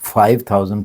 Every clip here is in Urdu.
5000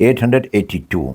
882।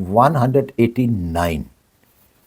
189,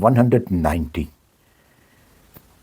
190।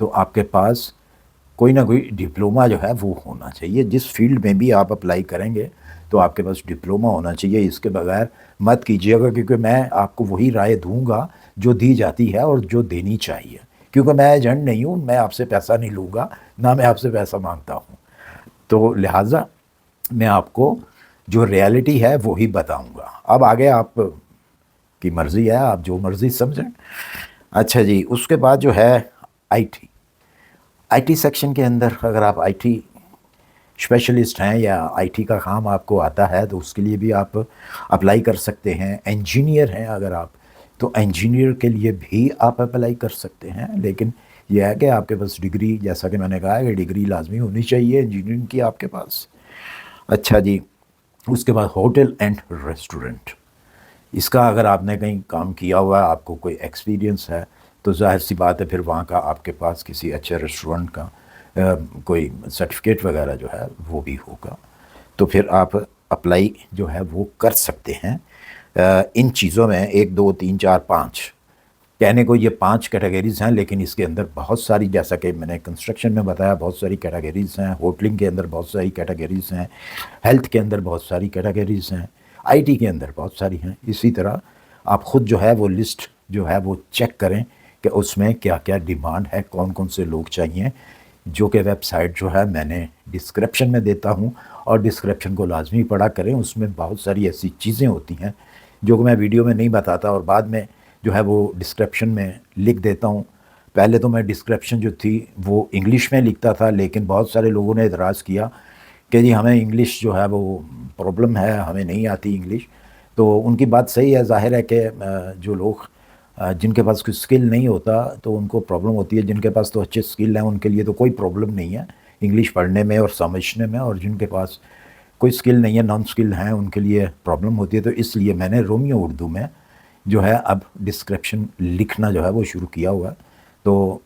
تو آپ کے پاس کوئی نہ کوئی ڈپلوما جو ہے وہ ہونا چاہیے. جس فیلڈ میں بھی آپ اپلائی کریں گے تو آپ کے پاس ڈپلوما ہونا چاہیے. اس کے بغیر مت کیجیے گا، کیونکہ میں آپ کو وہی رائے دوں گا جو دی جاتی ہے اور جو دینی چاہیے، کیونکہ میں ایجنٹ نہیں ہوں، میں آپ سے پیسہ نہیں لوں گا، نہ میں آپ سے پیسہ مانگتا ہوں. تو لہٰذا میں آپ کو جو ریالٹی ہے وہی بتاؤں گا. اب آگے آپ کی مرضی ہے، آپ جو مرضی سمجھیں. اچھا جی، اس کے بعد جو ہے آئی ٹی سیکشن کے اندر اگر آپ آئی ٹی اسپیشلسٹ ہیں یا آئی ٹی کا کام آپ کو آتا ہے تو اس کے لیے بھی آپ اپلائی کر سکتے ہیں. انجینئر ہیں اگر آپ، تو انجینئر کے لیے بھی آپ اپلائی کر سکتے ہیں. لیکن یہ ہے کہ آپ کے پاس ڈگری، جیسا کہ میں نے کہا ہے کہ ڈگری لازمی ہونی چاہیے انجینئرنگ کی آپ کے پاس. اچھا جی، اس کے بعد ہوٹل اینڈ ریسٹورنٹ، اس کا اگر آپ نے کہیں کام کیا ہوا ہے، آپ کو کوئی ایکسپیرینس ہے، تو ظاہر سی بات ہے پھر وہاں کا آپ کے پاس کسی اچھے ریسٹورنٹ کا کوئی سرٹیفکیٹ وغیرہ جو ہے وہ بھی ہوگا. تو پھر آپ اپلائی جو ہے وہ کر سکتے ہیں ان چیزوں میں. 1 2 3 4 5 کہنے کو یہ 5 کیٹیگریز ہیں، لیکن اس کے اندر بہت ساری، جیسا کہ میں نے کنسٹرکشن میں بتایا بہت ساری کیٹیگریز ہیں، ہوٹلنگ کے اندر بہت ساری کیٹیگریز ہیں، ہیلتھ کے اندر بہت ساری کیٹیگریز ہیں، آئی ٹی کے اندر بہت ساری ہیں. اسی طرح آپ خود جو ہے وہ لسٹ جو ہے وہ چیک کریں کہ اس میں کیا کیا ڈیمانڈ ہے، کون کون سے لوگ چاہیے، جو کہ ویب سائٹ جو ہے میں نے ڈسکرپشن میں دیتا ہوں، اور ڈسکرپشن کو لازمی پڑھا کریں. اس میں بہت ساری ایسی چیزیں ہوتی ہیں جو کہ میں ویڈیو میں نہیں بتاتا اور بعد میں جو ہے وہ ڈسکرپشن میں لکھ دیتا ہوں. پہلے تو میں ڈسکرپشن جو تھی وہ انگلش میں لکھتا تھا، لیکن بہت سارے لوگوں نے اعتراض کیا کہ جی ہمیں انگلش جو ہے وہ پرابلم ہے، ہمیں نہیں آتی انگلش. تو ان کی بات صحیح ہے. ظاہر ہے کہ جو لوگ جن کے پاس کوئی سکل نہیں ہوتا تو ان کو پرابلم ہوتی ہے. جن کے پاس تو اچھے سکل ہیں ان کے لیے تو کوئی پرابلم نہیں ہے انگلش پڑھنے میں اور سمجھنے میں، اور جن کے پاس کوئی سکل نہیں ہے، نان سکل ہیں، ان کے لیے پرابلم ہوتی ہے. تو اس لیے میں نے رومیو اردو میں جو ہے اب ڈسکرپشن لکھنا جو ہے وہ شروع کیا ہوا ہے. تو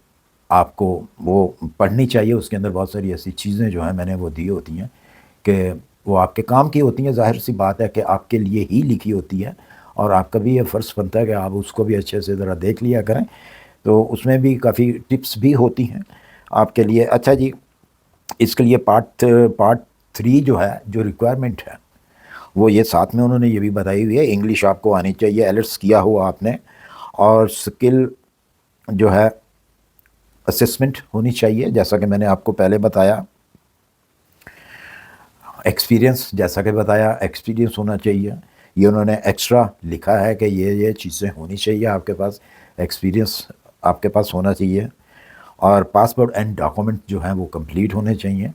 آپ کو وہ پڑھنی چاہیے. اس کے اندر بہت ساری ایسی چیزیں جو ہیں میں نے وہ دی ہوتی ہیں کہ وہ آپ کے کام کی ہوتی ہیں. ظاہر سی بات ہے کہ آپ کے لیے ہی لکھی ہوتی ہے، اور آپ کا بھی یہ فرض بنتا ہے کہ آپ اس کو بھی اچھے سے ذرا دیکھ لیا کریں. تو اس میں بھی کافی ٹپس بھی ہوتی ہیں آپ کے لیے. اچھا جی، اس کے لیے پارٹ 3 جو ہے، جو ریکوائرمنٹ ہے وہ یہ ساتھ میں انہوں نے یہ بھی بتائی ہوئی ہے. انگلش آپ کو آنی چاہیے، ایلٹس کیا ہوا آپ نے، اور سکل جو ہے اسسمنٹ ہونی چاہیے جیسا کہ میں نے آپ کو پہلے بتایا. ایکسپیرینس جیسا کہ بتایا، ایکسپیرینس ہونا چاہیے. یہ انہوں نے ایکسٹرا لکھا ہے کہ یہ چیزیں ہونی چاہیے آپ کے پاس، ایکسپیرینس آپ کے پاس ہونا چاہیے. اور پاسپورٹ اینڈ ڈاکومنٹ جو ہیں وہ کمپلیٹ ہونے چاہیے.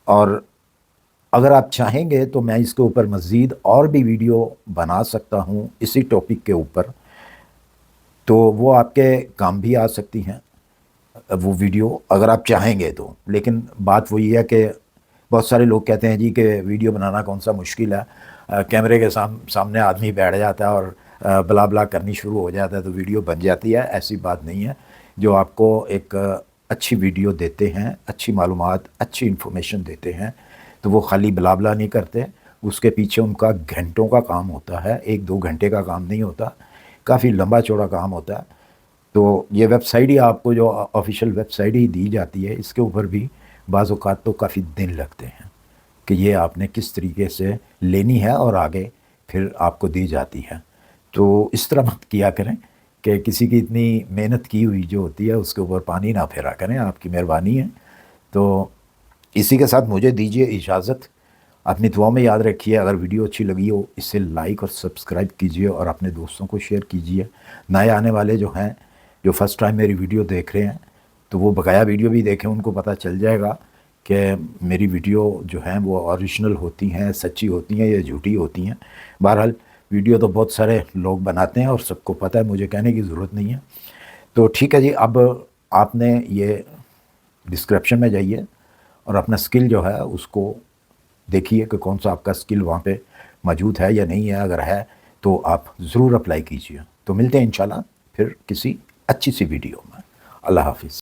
اور اگر آپ چاہیں گے تو میں اس کے اوپر مزید اور بھی ویڈیو بنا سکتا ہوں اسی ٹاپک کے اوپر، تو وہ آپ کے کام بھی آ سکتی ہیں وہ ویڈیو اگر آپ چاہیں گے تو. لیکن بات وہی ہے کہ بہت سارے لوگ کہتے ہیں جی کہ ویڈیو بنانا کون سا مشکل ہے، کیمرے کے سامنے آدمی بیٹھ جاتا ہے اور بلا بلا کرنی شروع ہو جاتا ہے تو ویڈیو بن جاتی ہے. ایسی بات نہیں ہے. جو آپ کو ایک اچھی ویڈیو دیتے ہیں، اچھی معلومات، اچھی انفارمیشن دیتے ہیں، تو وہ خالی بلا بلا نہیں کرتے. اس کے پیچھے ان کا گھنٹوں کا کام ہوتا ہے، 1 2 گھنٹے کا کام نہیں ہوتا، کافی لمبا چوڑا کام ہوتا ہے. تو یہ ویب سائٹ ہی آپ کو جو آفیشیل ویب سائٹ ہی دی جاتی ہے، اس کے اوپر بھی بعض اوقات تو کافی دن لگتے ہیں کہ یہ آپ نے کس طریقے سے لینی ہے اور آگے پھر آپ کو دی جاتی ہے. تو اس طرح مت کیا کریں کہ کسی کی اتنی محنت کی ہوئی جو ہوتی ہے اس کے اوپر پانی نہ پھیرا کریں. آپ کی مہربانی ہے. تو اسی کے ساتھ مجھے دیجیے اجازت. اپنی دعاؤں میں یاد رکھیے. اگر ویڈیو اچھی لگی ہو اسے لائک اور سبسکرائب کیجیے اور اپنے دوستوں کو شیئر کیجیے. نئے آنے والے جو ہیں، جو فرسٹ ٹائم میری ویڈیو دیکھ رہے ہیں، تو وہ بقایا ویڈیو بھی دیکھیں. ان کو پتہ چل جائے گا کہ میری ویڈیو جو ہیں وہ اوریجنل ہوتی ہیں، سچی ہوتی ہیں یا جھوٹی ہوتی ہیں. بہرحال ویڈیو تو بہت سارے لوگ بناتے ہیں اور سب کو پتہ ہے، مجھے کہنے کی ضرورت نہیں ہے. تو ٹھیک ہے جی، اب آپ نے یہ ڈسکرپشن میں جائیے اور اپنا سکل جو ہے اس کو دیکھیے کہ کون سا آپ کا سکل وہاں پہ موجود ہے یا نہیں ہے. اگر ہے تو آپ ضرور اپلائی کیجیے. تو ملتے ہیں انشاءاللہ پھر کسی اچھی سی ویڈیو میں. اللہ حافظ.